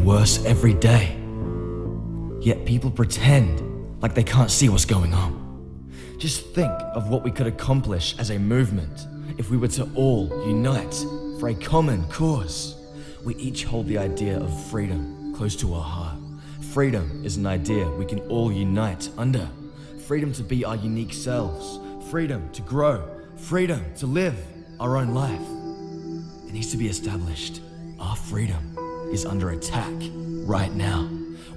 getting worse every day. Yet people pretend like they can't see what's going on. Just think of what we could accomplish as a movement if we were to all unite for a common cause. We each hold the idea of freedom close to our heart. Freedom is an idea we can all unite under. Freedom to be our unique selves. Freedom to grow. Freedom to live our own life. It needs to be established. Our freedom is under attack right now.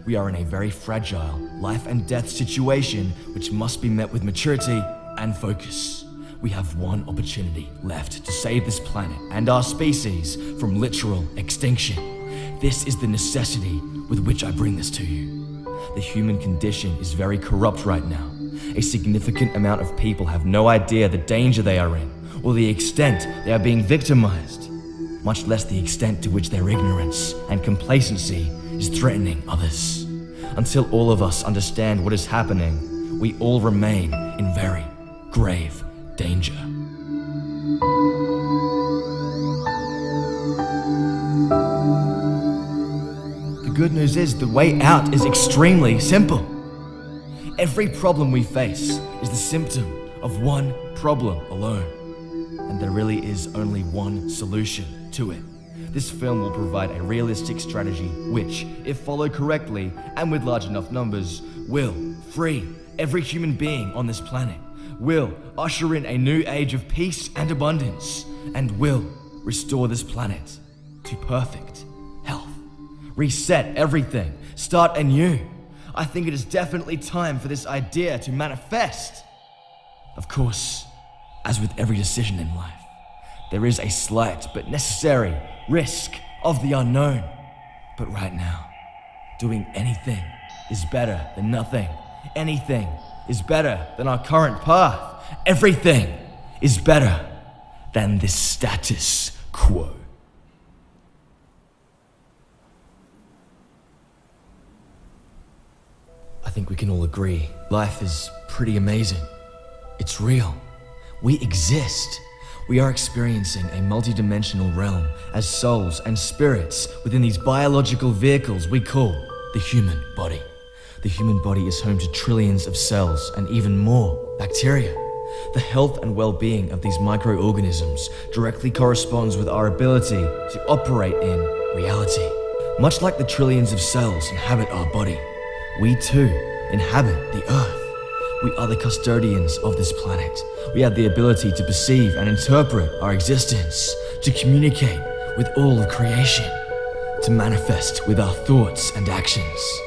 We are in a very fragile life and death situation which must be met with maturity and focus. We have one opportunity left to save this planet and our species from literal extinction. This is the necessity with which I bring this to you. The human condition is very corrupt right now. A significant amount of people have no idea the danger they are in or the extent they are being victimized, much less the extent to which their ignorance and complacency is threatening others. Until all of us understand what is happening, we all remain in very grave danger. The good news is the way out is extremely simple. Every problem we face is the symptom of one problem alone. And there really is only one solution to it. This film will provide a realistic strategy which, if followed correctly and with large enough numbers, will free every human being on this planet, will usher in a new age of peace and abundance, and will restore this planet to perfect health. Reset everything, start anew. I think it is definitely time for this idea to manifest. Of course, as with every decision in life, there is a slight but necessary risk of the unknown. But right now, doing anything is better than nothing. Anything is better than our current path. Everything is better than this status quo. I think we can all agree, life is pretty amazing. It's real. We exist. We are experiencing a multidimensional realm as souls and spirits within these biological vehicles we call the human body. The human body is home to trillions of cells and even more bacteria. The health and well-being of these microorganisms directly corresponds with our ability to operate in reality. Much like the trillions of cells inhabit our body, we too inhabit the earth. We are the custodians of this planet. We have the ability to perceive and interpret our existence, to communicate with all of creation, to manifest with our thoughts and actions.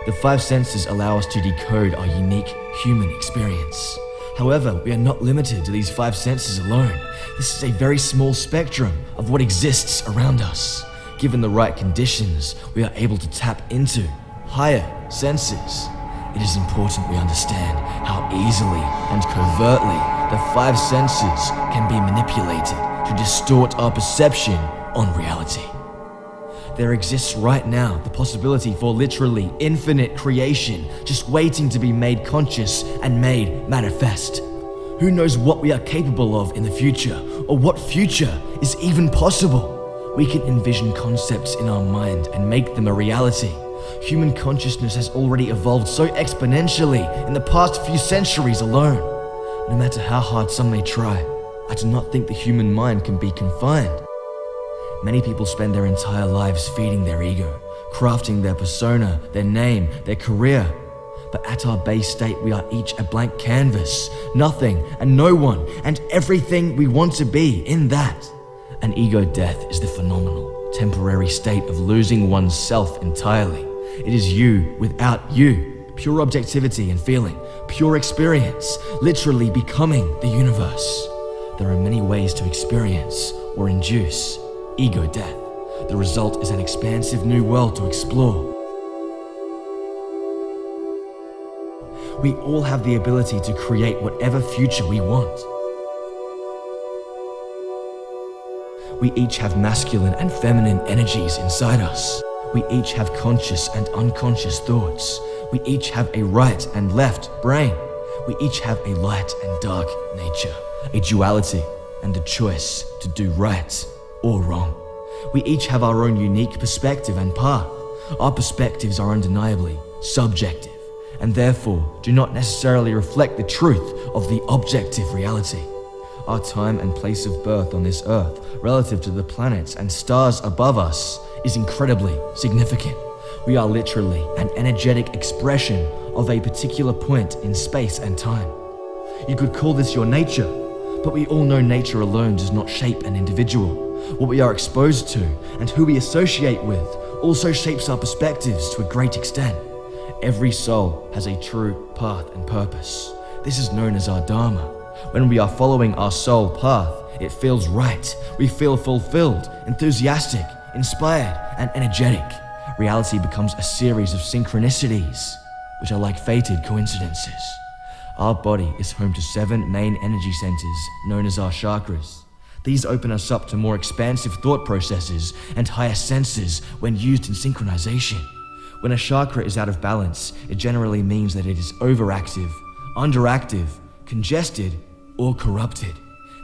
The five senses allow us to decode our unique human experience. However, we are not limited to these five senses alone. This is a very small spectrum of what exists around us. Given the right conditions, we are able to tap into higher senses. It is important we understand how easily and covertly the five senses can be manipulated to distort our perception on reality. There exists right now the possibility for literally infinite creation just waiting to be made conscious and made manifest. Who knows what we are capable of in the future, or what future is even possible? We can envision concepts in our mind and make them a reality. Human consciousness has already evolved so exponentially in the past few centuries alone. No matter how hard some may try, I do not think the human mind can be confined. Many people spend their entire lives feeding their ego, crafting their persona, their name, their career. But at our base state, we are each a blank canvas, nothing and no one, and everything we want to be in that. An ego death is the phenomenal, temporary state of losing one's self entirely. It is you without you, pure objectivity and feeling, pure experience, literally becoming the universe. There are many ways to experience or induce ego death. The result is an expansive new world to explore. We all have the ability to create whatever future we want. We each have masculine and feminine energies inside us. We each have conscious and unconscious thoughts. We each have a right and left brain. We each have a light and dark nature, a duality and a choice to do right or wrong. We each have our own unique perspective and path. Our perspectives are undeniably subjective, and therefore do not necessarily reflect the truth of the objective reality. Our time and place of birth on this earth, relative to the planets and stars above us, is incredibly significant. We are literally an energetic expression of a particular point in space and time. You could call this your nature, but we all know nature alone does not shape an individual. What we are exposed to and who we associate with also shapes our perspectives to a great extent. Every soul has a true path and purpose. This is known as our Dharma. When we are following our soul path, it feels right. We feel fulfilled, enthusiastic, inspired, and energetic. Reality becomes a series of synchronicities, which are like fated coincidences. Our body is home to 7 main energy centers known as our chakras. These open us up to more expansive thought processes and higher senses when used in synchronization. When a chakra is out of balance, it generally means that it is overactive, underactive, congested, or corrupted.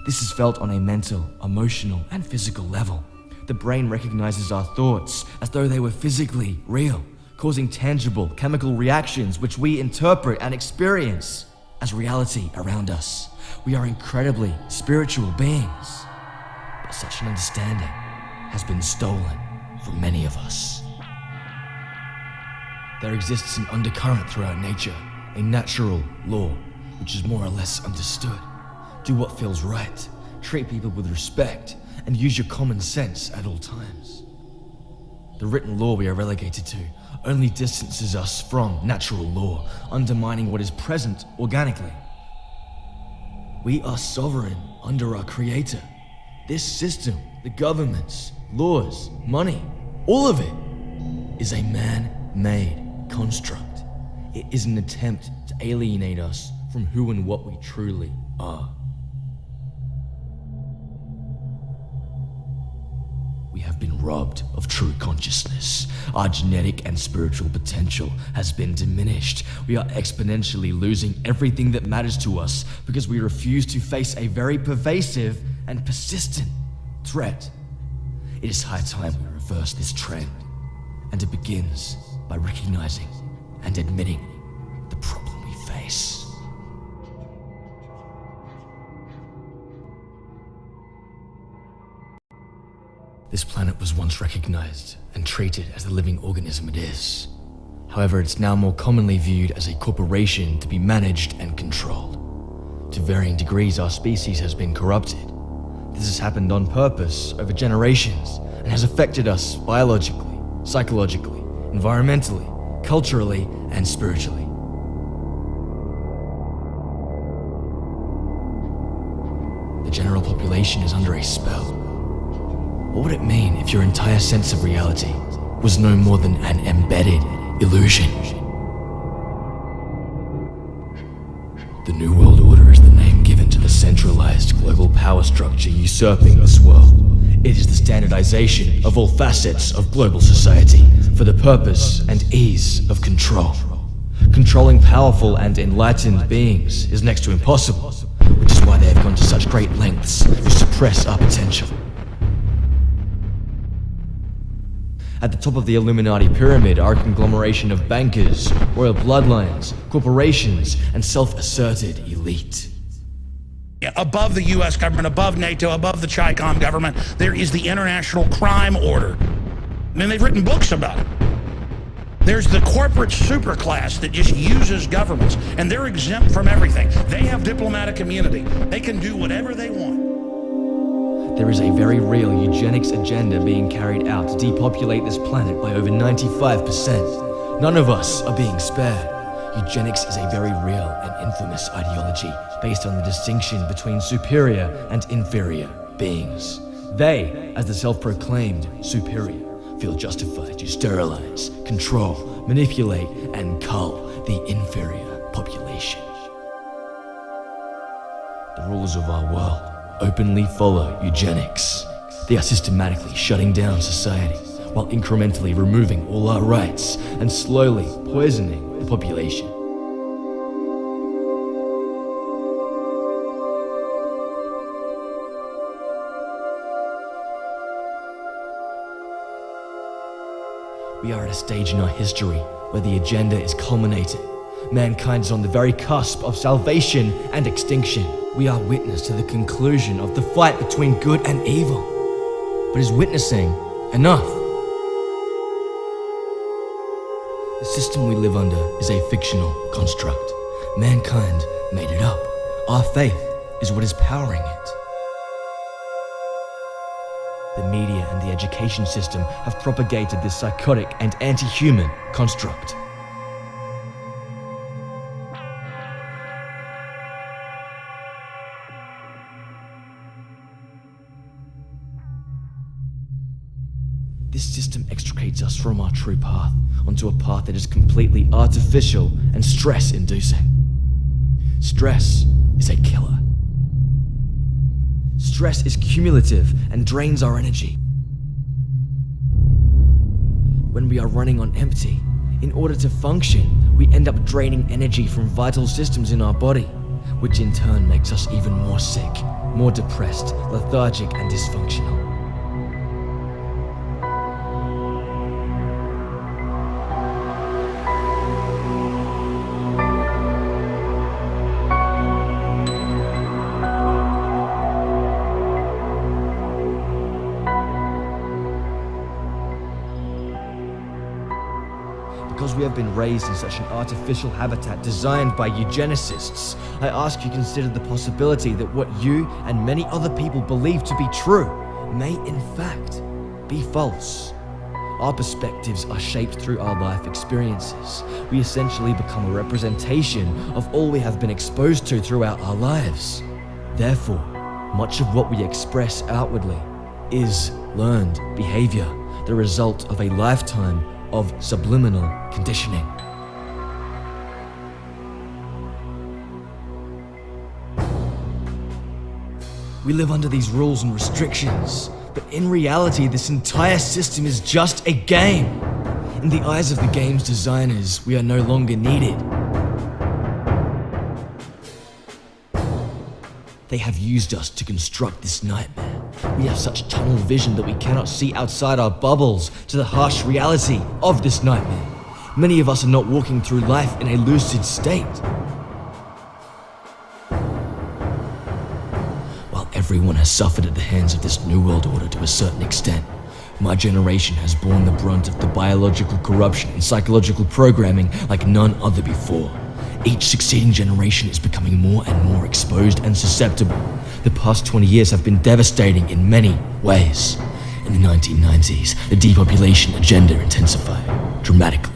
This is felt on a mental, emotional, and physical level. The brain recognizes our thoughts as though they were physically real, causing tangible chemical reactions which we interpret and experience as reality around us. We are incredibly spiritual beings, but such an understanding has been stolen from many of us. There exists an undercurrent throughout nature, a natural law, which is more or less understood. Do what feels right, treat people with respect, and use your common sense at all times. The written law we are relegated to only distances us from natural law, undermining what is present organically. We are sovereign under our Creator. This system, the governments, laws, money, all of it is a man-made construct. It is an attempt to alienate us from who and what we truly are. We have been robbed of true consciousness. Our genetic and spiritual potential has been diminished. We are exponentially losing everything that matters to us because we refuse to face a very pervasive and persistent threat. It is high time we reverse this trend, and it begins by recognizing and admitting the problem we face. This planet was once recognized and treated as the living organism it is. However, it's now more commonly viewed as a corporation to be managed and controlled. To varying degrees, our species has been corrupted. This has happened on purpose over generations and has affected us biologically, psychologically, environmentally, culturally, and spiritually. The general population is under a spell. What would it mean if your entire sense of reality was no more than an embedded illusion? The New World Order is the name given to the centralized global power structure usurping this world. It is the standardization of all facets of global society for the purpose and ease of control. Controlling powerful and enlightened beings is next to impossible, which is why they have gone to such great lengths to suppress our potential. At the top of the Illuminati pyramid are a conglomeration of bankers, royal bloodlines, corporations, and self-asserted elite. Above the US government, above NATO, above the Chi-Com government, there is the International Crime Order. And they've written books about it. There's the corporate superclass that just uses governments, and they're exempt from everything. They have diplomatic immunity. They can do whatever they want. There is a very real eugenics agenda being carried out to depopulate this planet by over 95%. None of us are being spared. Eugenics is a very real and infamous ideology based on the distinction between superior and inferior beings. They, as the self-proclaimed superior, feel justified to sterilize, control, manipulate, and cull the inferior population. The rulers of our world openly follow eugenics. They are systematically shutting down society while incrementally removing all our rights and slowly poisoning the population. We are at a stage in our history where the agenda is culminating. Mankind is on the very cusp of salvation and extinction. We are witness to the conclusion of the fight between good and evil. But is witnessing enough? The system we live under is a fictional construct. Mankind made it up. Our faith is what is powering it. The media and the education system have propagated this psychotic and anti-human construct. This system extricates us from our true path onto a path that is completely artificial and stress-inducing. Stress is a killer. Stress is cumulative and drains our energy. When we are running on empty, in order to function, we end up draining energy from vital systems in our body, which in turn makes us even more sick, more depressed, lethargic, and dysfunctional. Because we have been raised in such an artificial habitat designed by eugenicists, I ask you to consider the possibility that what you and many other people believe to be true may in fact be false. Our perspectives are shaped through our life experiences. We essentially become a representation of all we have been exposed to throughout our lives. Therefore, much of what we express outwardly is learned behavior, the result of a lifetime of subliminal conditioning. We live under these rules and restrictions, but in reality, this entire system is just a game. In the eyes of the game's designers, we are no longer needed. They have used us to construct this nightmare. We have such tunnel vision that we cannot see outside our bubbles to the harsh reality of this nightmare. Many of us are not walking through life in a lucid state. While everyone has suffered at the hands of this New World Order to a certain extent, my generation has borne the brunt of the biological corruption and psychological programming like none other before. Each succeeding generation is becoming more and more exposed and susceptible. The past 20 years have been devastating in many ways. In the 1990s, the depopulation agenda intensified dramatically.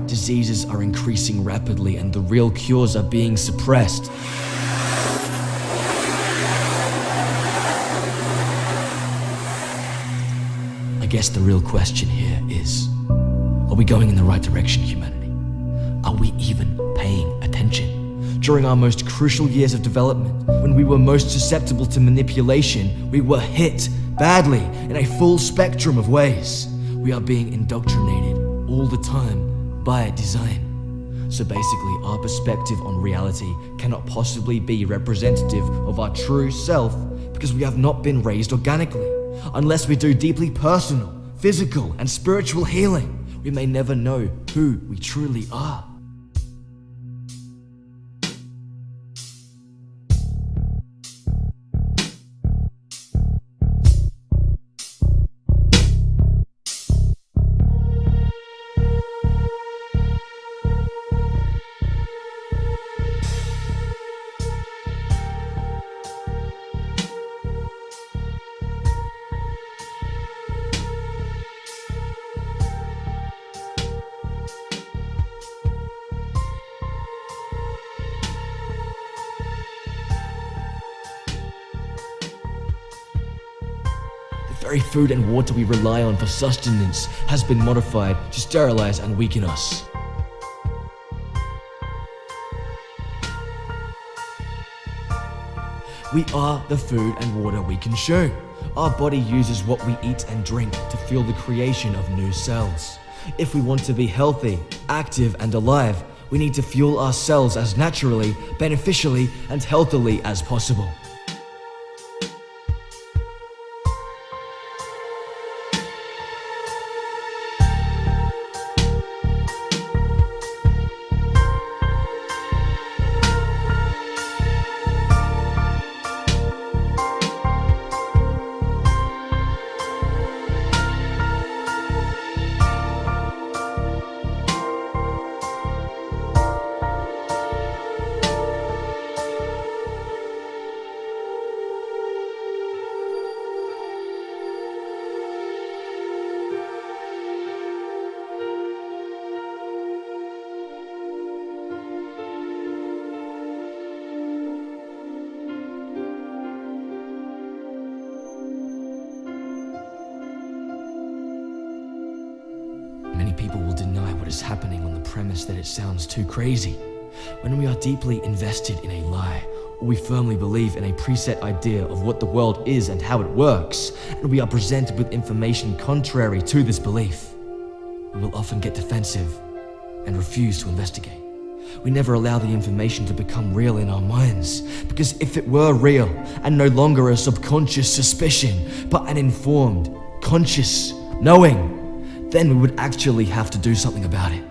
Diseases are increasing rapidly and the real cures are being suppressed. I guess the real question here is, are we going in the right direction, humanity? Are we even paying attention? During our most crucial years of development, when we were most susceptible to manipulation, we were hit badly in a full spectrum of ways. We are being indoctrinated all the time by design. So basically, our perspective on reality cannot possibly be representative of our true self because we have not been raised organically. Unless we do deeply personal, physical, and spiritual healing, we may never know who we truly are. very food and water we rely on for sustenance has been modified to sterilize and weaken us. We are the food and water we consume. Our body uses what we eat and drink to fuel the creation of new cells. If we want to be healthy, active, and alive, we need to fuel our cells as naturally, beneficially, and healthily as possible. Many people will deny what is happening on the premise that it sounds too crazy. When we are deeply invested in a lie, or we firmly believe in a preset idea of what the world is and how it works, and we are presented with information contrary to this belief, we will often get defensive and refuse to investigate. We never allow the information to become real in our minds, because if it were real and no longer a subconscious suspicion, but an informed, conscious knowing, then we would actually have to do something about it.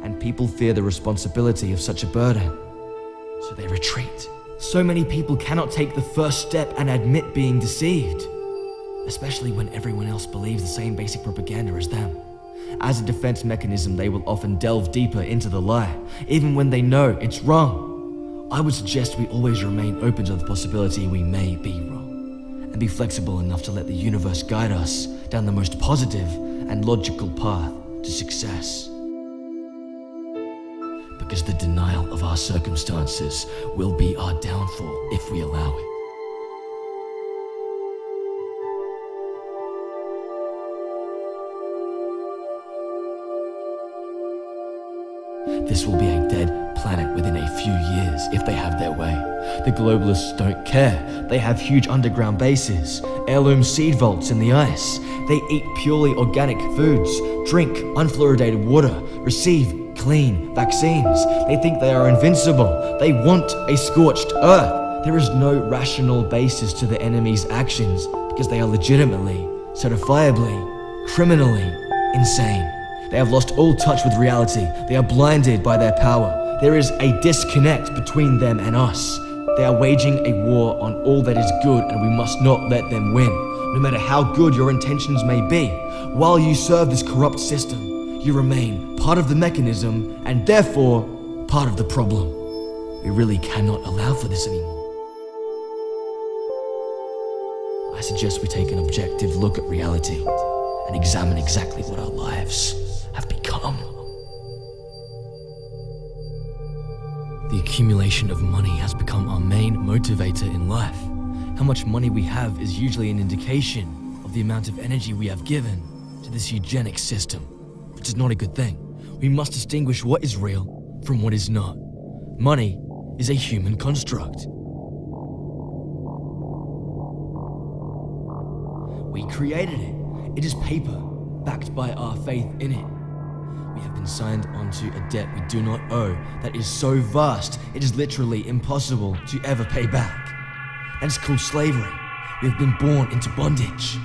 And people fear the responsibility of such a burden, so they retreat. So many people cannot take the first step and admit being deceived, especially when everyone else believes the same basic propaganda as them. As a defense mechanism, they will often delve deeper into the lie, even when they know it's wrong. I would suggest we always remain open to the possibility we may be wrong, and be flexible enough to let the universe guide us down the most positive and logical path to success. Because the denial of our circumstances will be our downfall if we allow it. This will be a dead planet within a few years if they have their way. The globalists don't care. They have huge underground bases, heirloom seed vaults in the ice. They eat purely organic foods, drink unfluoridated water, receive clean vaccines. They think they are invincible. They want a scorched earth. There is no rational basis to the enemy's actions because they are legitimately, certifiably, criminally insane. They have lost all touch with reality. They are blinded by their power. There is a disconnect between them and us. They are waging a war on all that is good, and we must not let them win. No matter how good your intentions may be, while you serve this corrupt system, you remain part of the mechanism and therefore part of the problem. We really cannot allow for this anymore. I suggest we take an objective look at reality and examine exactly what our lives have become. The accumulation of money has become our main motivator in life. How much money we have is usually an indication of the amount of energy we have given to this eugenic system, which is not a good thing. We must distinguish what is real from what is not. Money is a human construct. We created it. It is paper, backed by our faith in it. We have been signed onto a debt we do not owe that is so vast, it is literally impossible to ever pay back. That is called slavery. We have been born into bondage.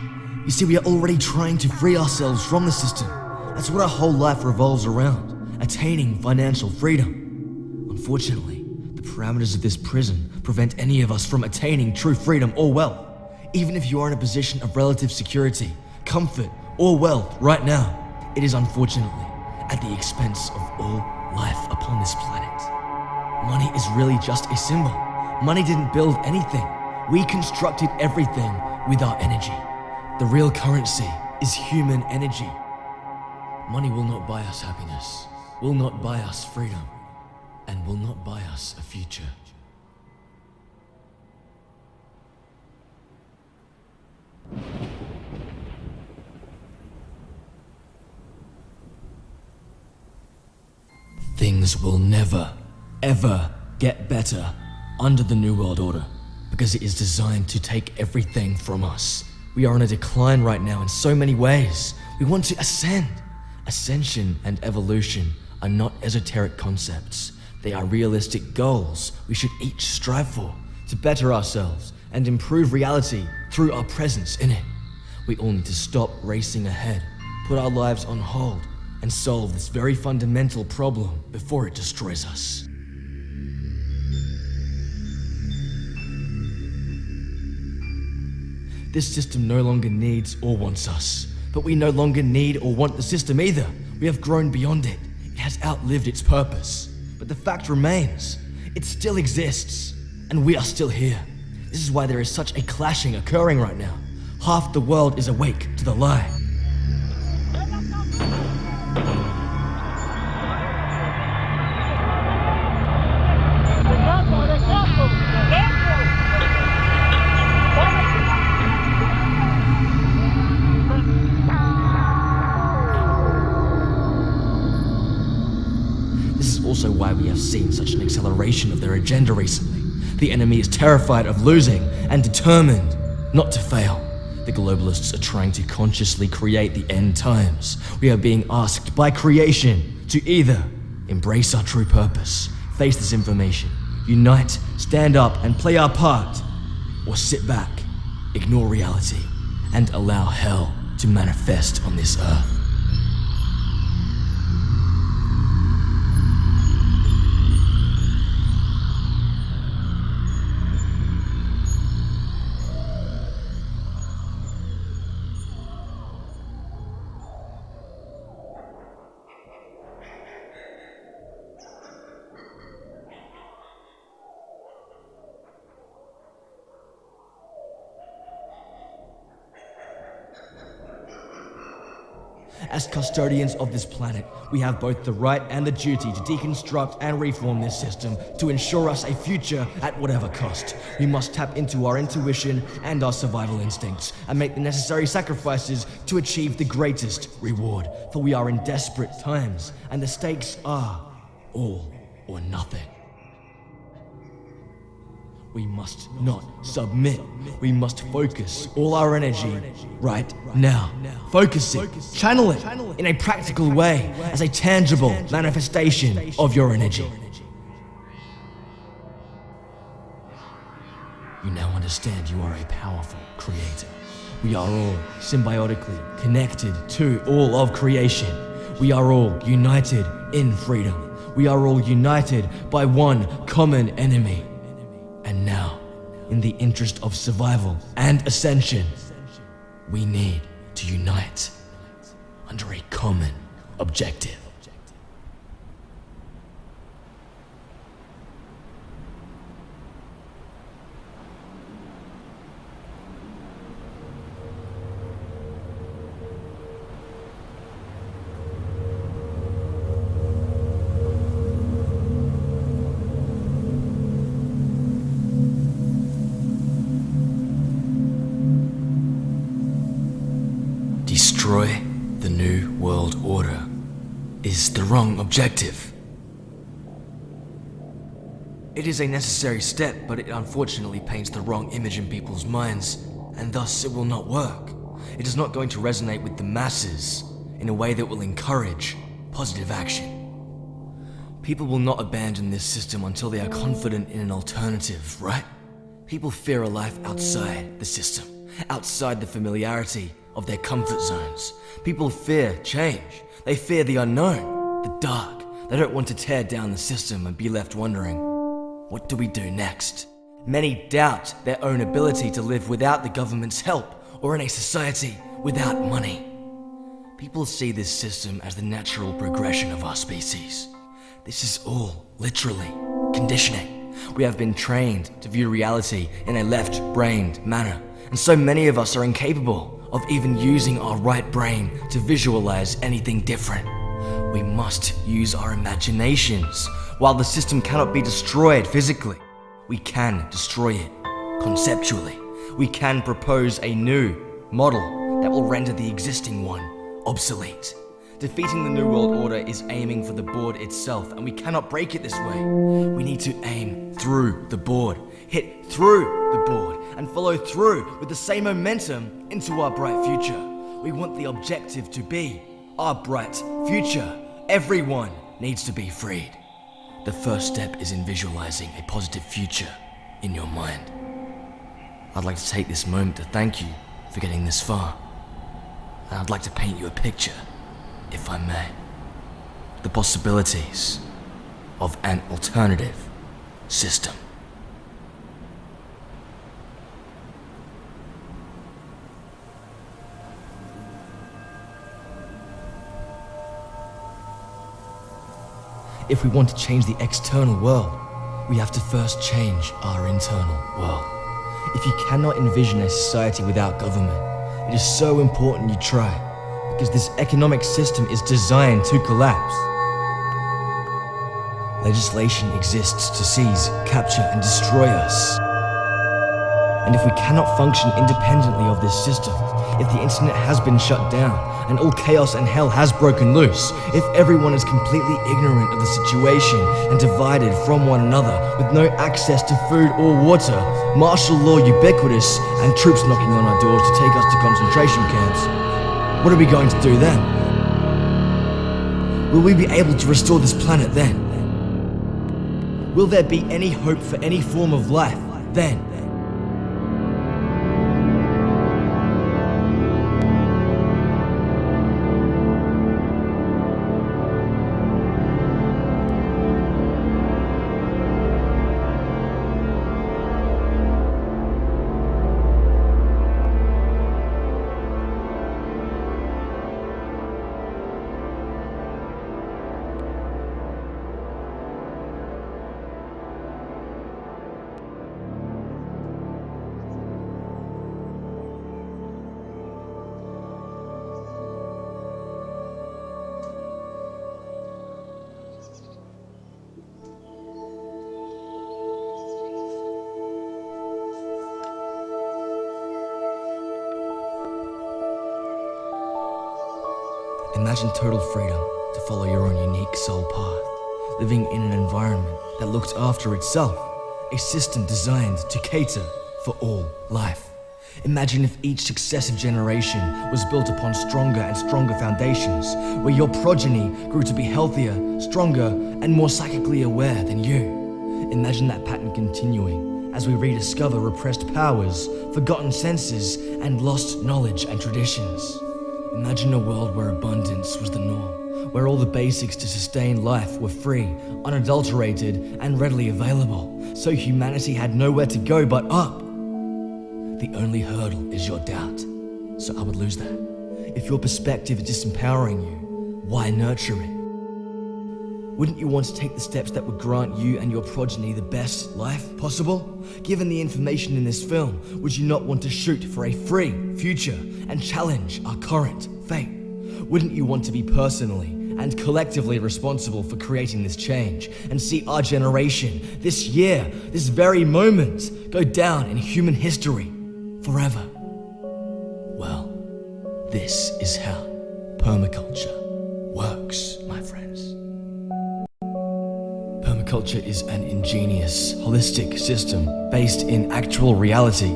You see, we are already trying to free ourselves from the system. That's what our whole life revolves around, attaining financial freedom. Unfortunately, the parameters of this prison prevent any of us from attaining true freedom or wealth. Even if you are in a position of relative security, comfort, or wealth right now, it is unfortunately at the expense of all life upon this planet. Money is really just a symbol. Money didn't build anything. We constructed everything with our energy. The real currency is human energy. Money will not buy us happiness, will not buy us freedom, and will not buy us a future. things will never, ever get better under the New World Order because it is designed to take everything from us. We are on a decline right now in so many ways. We want to ascend. Ascension and evolution are not esoteric concepts. They are realistic goals we should each strive for to better ourselves and improve reality through our presence in it. We all need to stop racing ahead, put our lives on hold, and solve this very fundamental problem before it destroys us. This system no longer needs or wants us, but we no longer need or want the system either. We have grown beyond it. It has outlived its purpose. But the fact remains, it still exists, and we are still here. This is why there is such a clashing occurring right now. Half the world is awake to the lie. This is also why we have seen such an acceleration of their agenda recently. The enemy is terrified of losing and determined not to fail. The globalists are trying to consciously create the end times. We are being asked by creation to either embrace our true purpose, face this information, unite, stand up and play our part, or sit back, ignore reality, and allow hell to manifest on this earth. As custodians of this planet, we have both the right and the duty to deconstruct and reform this system to ensure us a future at whatever cost. We must tap into our intuition and our survival instincts and make the necessary sacrifices to achieve the greatest reward. For we are in desperate times, and the stakes are all or nothing. We must not submit. We must focus all our energy right now. Focus it, channel it in a practical way as a tangible manifestation of your energy. You now understand you are a powerful creator. We are all symbiotically connected to all of creation. We are all united in freedom. We are all united by one common enemy. And now, in the interest of survival and ascension, we need to unite under a common objective. Destroy the New World Order is the wrong objective. It is a necessary step, but it unfortunately paints the wrong image in people's minds, and thus it will not work. It is not going to resonate with the masses in a way that will encourage positive action. People will not abandon this system until they are confident in an alternative, right? People fear a life outside the system, outside the familiarity of their comfort zones. People fear change. They fear the unknown, the dark. They don't want to tear down the system and be left wondering, what do we do next? Many doubt their own ability to live without the government's help or in a society without money. People see this system as the natural progression of our species. This is all literally conditioning. We have been trained to view reality in a left-brained manner, and so many of us are incapable of even using our right brain to visualize anything different. We must use our imaginations. While the system cannot be destroyed physically, we can destroy it conceptually. We can propose a new model that will render the existing one obsolete. Defeating the New World Order is aiming for the board itself, and we cannot break it this way. We need to aim through the board, hit through the board, and follow through with the same momentum into our bright future. We want the objective to be our bright future. Everyone needs to be freed. The first step is in visualizing a positive future in your mind. I'd like to take this moment to thank you for getting this far. And I'd like to paint you a picture, if I may. The possibilities of an alternative system. If we want to change the external world, we have to first change our internal world. If you cannot envision a society without government, it is so important you try, because this economic system is designed to collapse. Legislation exists to seize, capture, and destroy us. And if we cannot function independently of this system, if the internet has been shut down, and all chaos and hell has broken loose, if everyone is completely ignorant of the situation and divided from one another with no access to food or water, martial law ubiquitous, and troops knocking on our doors to take us to concentration camps, what are we going to do then? Will we be able to restore this planet then? Will there be any hope for any form of life then? Imagine total freedom to follow your own unique soul path, living in an environment that looks after itself, a system designed to cater for all life. Imagine if each successive generation was built upon stronger and stronger foundations, where your progeny grew to be healthier, stronger, and more psychically aware than you. Imagine that pattern continuing as we rediscover repressed powers, forgotten senses, and lost knowledge and traditions. Imagine a world where abundance was the norm, where all the basics to sustain life were free, unadulterated, and readily available, so humanity had nowhere to go but up. The only hurdle is your doubt, so I would lose that. If your perspective is disempowering you, why nurture it? Wouldn't you want to take the steps that would grant you and your progeny the best life possible? Given the information in this film, would you not want to shoot for a free future and challenge our current fate? Wouldn't you want to be personally and collectively responsible for creating this change and see our generation, this year, this very moment, go down in human history forever? Well, this is how permaculture works, my friends. Permaculture is an ingenious, holistic system based in actual reality.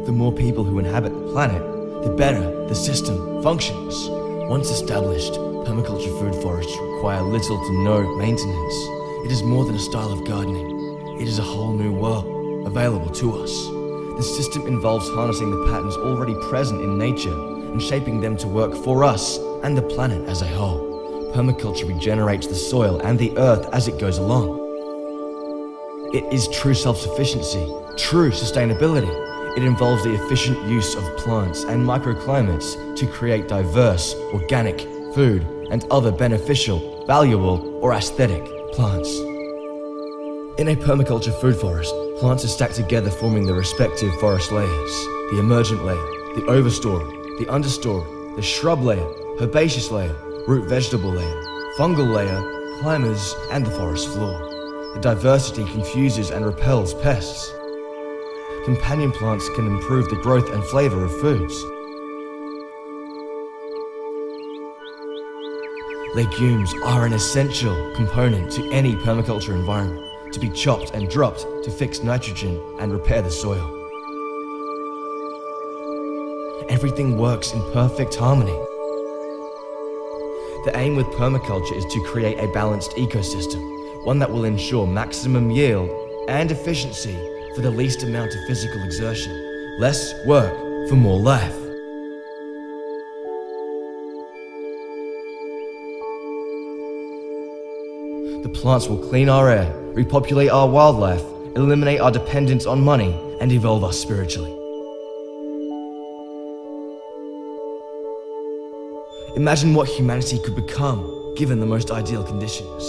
The more people who inhabit the planet, the better the system functions. Once established, permaculture food forests require little to no maintenance. It is more than a style of gardening. It is a whole new world available to us. The system involves harnessing the patterns already present in nature and shaping them to work for us and the planet as a whole. Permaculture regenerates the soil and the earth as it goes along. It is true self-sufficiency, true sustainability. It involves the efficient use of plants and microclimates to create diverse, organic food and other beneficial, valuable, or aesthetic plants. In a permaculture food forest, plants are stacked together forming the respective forest layers: the emergent layer, the overstory, the understory, the shrub layer, herbaceous layer, root vegetable layer, fungal layer, climbers, and the forest floor. The diversity confuses and repels pests. Companion plants can improve the growth and flavor of foods. Legumes are an essential component to any permaculture environment, to be chopped and dropped to fix nitrogen and repair the soil. Everything works in perfect harmony. The aim with permaculture is to create a balanced ecosystem, one that will ensure maximum yield and efficiency for the least amount of physical exertion, less work for more life. The plants will clean our air, repopulate our wildlife, eliminate our dependence on money, and evolve us spiritually. Imagine what humanity could become given the most ideal conditions.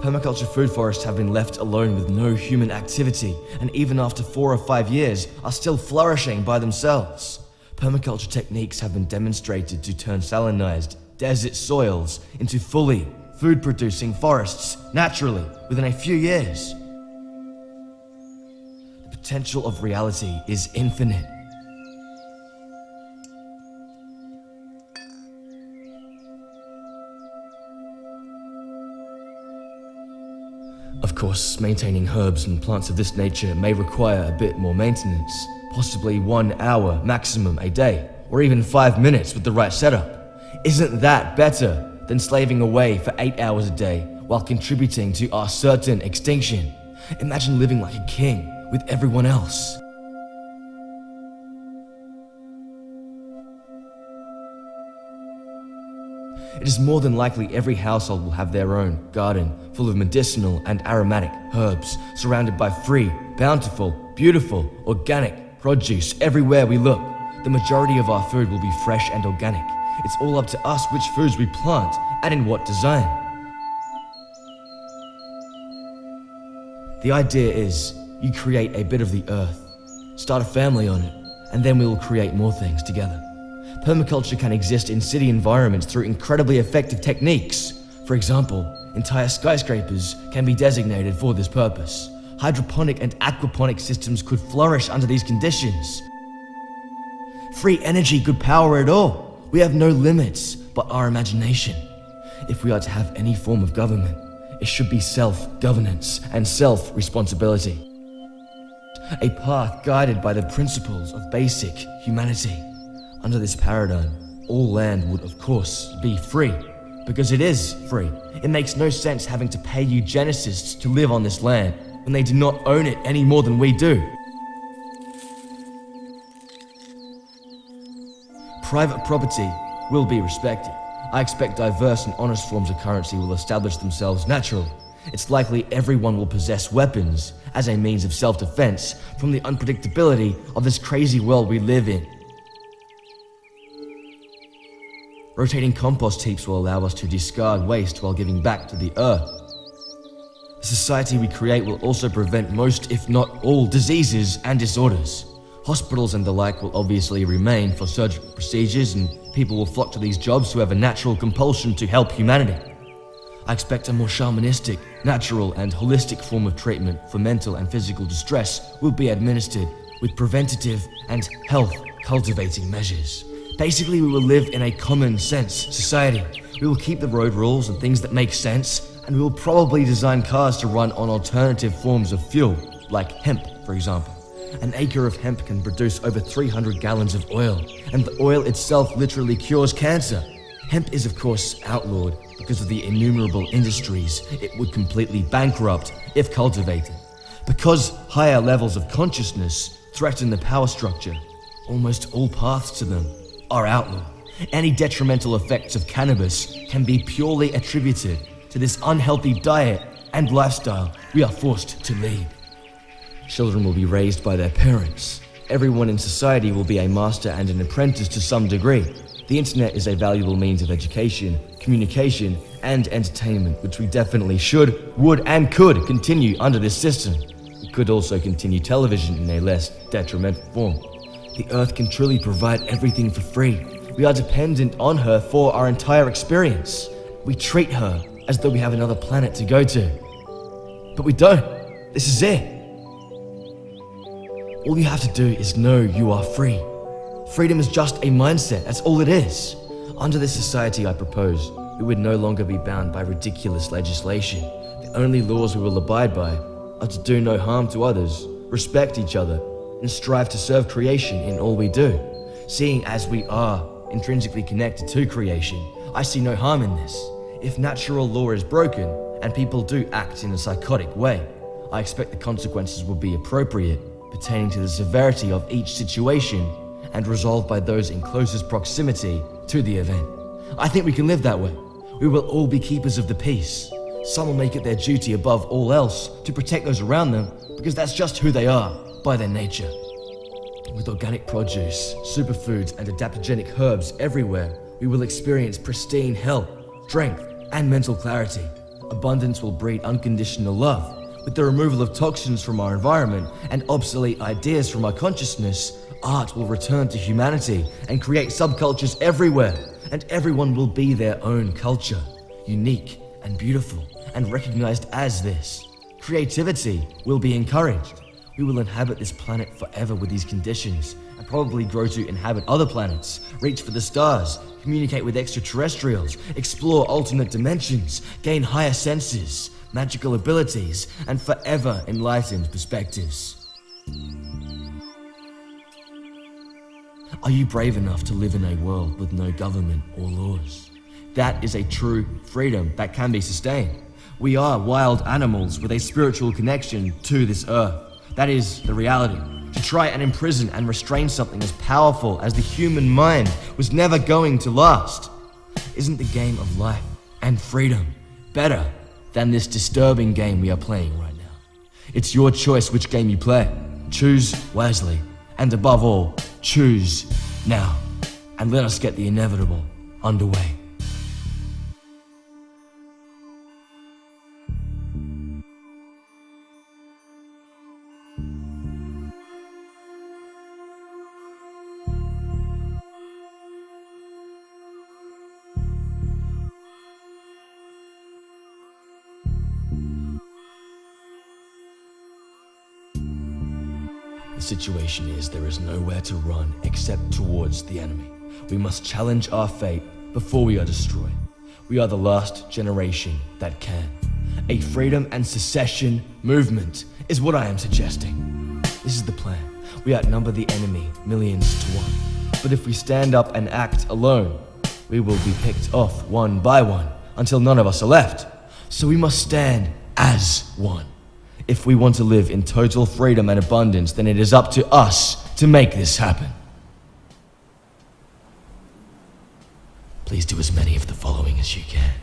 Permaculture food forests have been left alone with no human activity, and even after 4 or 5 years are still flourishing by themselves. Permaculture techniques have been demonstrated to turn salinized desert soils into fully food-producing forests naturally within a few years. The potential of reality is infinite. Of course, maintaining herbs and plants of this nature may require a bit more maintenance, possibly 1 hour maximum a day, or even 5 minutes with the right setup. Isn't that better than slaving away for 8 hours a day while contributing to our certain extinction? Imagine living like a king with everyone else. It is more than likely every household will have their own garden full of medicinal and aromatic herbs, surrounded by free, bountiful, beautiful, organic produce everywhere we look. The majority of our food will be fresh and organic. It's all up to us which foods we plant and in what design. The idea is you create a bit of the earth, start a family on it, and then we will create more things together. Permaculture can exist in city environments through incredibly effective techniques. For example, entire skyscrapers can be designated for this purpose. Hydroponic and aquaponic systems could flourish under these conditions. Free energy could power it all. We have no limits but our imagination. If we are to have any form of government, it should be self-governance and self-responsibility. A path guided by the principles of basic humanity. Under this paradigm, all land would of course be free, because it is free. It makes no sense having to pay eugenicists to live on this land when they do not own it any more than we do. Private property will be respected. I expect diverse and honest forms of currency will establish themselves naturally. It's likely everyone will possess weapons as a means of self-defense from the unpredictability of this crazy world we live in. Rotating compost heaps will allow us to discard waste while giving back to the earth. The society we create will also prevent most, if not all, diseases and disorders. Hospitals and the like will obviously remain for surgical procedures, and people will flock to these jobs who have a natural compulsion to help humanity. I expect a more shamanistic, natural and holistic form of treatment for mental and physical distress will be administered with preventative and health cultivating measures. Basically, we will live in a common sense society. We will keep the road rules and things that make sense, and we will probably design cars to run on alternative forms of fuel, like hemp, for example. An acre of hemp can produce over 300 gallons of oil, and the oil itself literally cures cancer. Hemp is of course outlawed because of the innumerable industries it would completely bankrupt if cultivated. Because higher levels of consciousness threaten the power structure, almost all paths to them are outlawed. Any detrimental effects of cannabis can be purely attributed to this unhealthy diet and lifestyle we are forced to lead. Children will be raised by their parents. Everyone in society will be a master and an apprentice to some degree. The internet is a valuable means of education, communication, and entertainment, which we definitely should, would, and could continue under this system. We could also continue television in a less detrimental form. The earth can truly provide everything for free. We are dependent on her for our entire experience. We treat her as though we have another planet to go to. But we don't. This is it. All you have to do is know you are free. Freedom is just a mindset, that's all it is. Under this society I propose, we would no longer be bound by ridiculous legislation. The only laws we will abide by are to do no harm to others, respect each other, and strive to serve creation in all we do. Seeing as we are intrinsically connected to creation, I see no harm in this. If natural law is broken, and people do act in a psychotic way, I expect the consequences will be appropriate, pertaining to the severity of each situation, and resolved by those in closest proximity to the event. I think we can live that way. We will all be keepers of the peace. Some will make it their duty above all else to protect those around them, because that's just who they are by their nature. With organic produce, superfoods, and adaptogenic herbs everywhere, we will experience pristine health, strength, and mental clarity. Abundance will breed unconditional love. With the removal of toxins from our environment and obsolete ideas from our consciousness, art will return to humanity and create subcultures everywhere, and everyone will be their own culture, unique and beautiful, and recognized as this. Creativity will be encouraged. We will inhabit this planet forever with these conditions, and probably grow to inhabit other planets, reach for the stars, communicate with extraterrestrials, explore alternate dimensions, gain higher senses, magical abilities, and forever enlightened perspectives. Are you brave enough to live in a world with no government or laws? That is a true freedom that can be sustained. We are wild animals with a spiritual connection to this earth. That is the reality. To try and imprison and restrain something as powerful as the human mind was never going to last. Isn't the game of life and freedom better than this disturbing game we are playing right now? It's your choice which game you play. Choose wisely, and above all, choose now. And let us get the inevitable underway. The situation is there is nowhere to run except towards the enemy. We must challenge our fate before we are destroyed. We are the last generation that can. A freedom and secession movement is what I am suggesting. This is the plan. We outnumber the enemy millions to one. But if we stand up and act alone, we will be picked off one by one until none of us are left. So we must stand as one. If we want to live in total freedom and abundance, then it is up to us to make this happen. Please do as many of the following as you can.